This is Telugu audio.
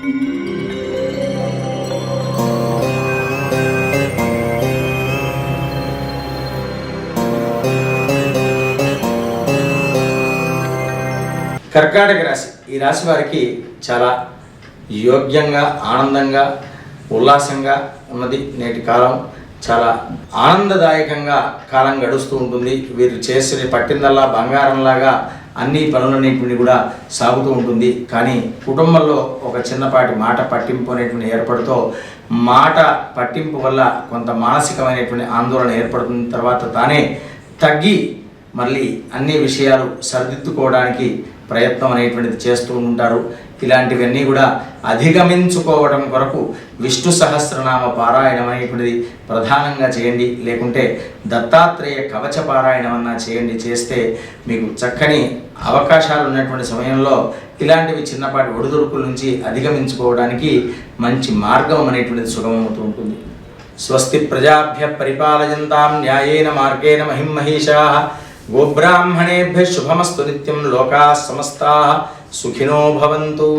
కర్కాటక రాశి, ఈ రాశి వారికి చాలా యోగ్యంగా, ఆనందంగా, ఉల్లాసంగా ఉన్నది. నేటి కాలం చాలా ఆనందదాయకంగా కాలం గడుస్తూ ఉంటుంది. వీరు చేసిన పట్టిందల్లా బంగారంలాగా అన్ని పనులన్నింటినీ కూడా సాగుతూ ఉంటుంది. కానీ కుటుంబంలో ఒక చిన్నపాటి మాట పట్టింపు అనేటువంటి ఏర్పడుతూ మాట పట్టింపు వల్ల కొంత మానసికమైనటువంటి ఆందోళన ఏర్పడుతున్న తర్వాత తానే తగ్గి మళ్ళీ అన్ని విషయాలు సరిదిద్దుకోవడానికి ప్రయత్నం అనేటువంటిది చేస్తూ ఉంటారు. ఇలాంటివన్నీ కూడా అధిగమించుకోవడం కొరకు విష్ణు సహస్రనామ పారాయణం అనేటువంటిది ప్రధానంగా చేయండి. లేకుంటే దత్తాత్రేయ కవచ పారాయణం అన్నా చేయండి. చేస్తే మీకు చక్కని అవకాశాలు ఉన్నటువంటి సమయంలో ఇలాంటివి చిన్నపాటి ఒడిదుడుకుల నుంచి అధిగమించుకోవడానికి మంచి మార్గం అనేటువంటిది సుగమవుతూ ఉంటుంది. స్వస్తి ప్రజాభ్య పరిపాలయంతాం న్యాయేన మార్గేణ మహిమహీషాః. గోబ్రాహ్మణేభ్యః శుభమస్తు నిత్యం. లోకాః సమస్తాః సుఖినో భవంతు.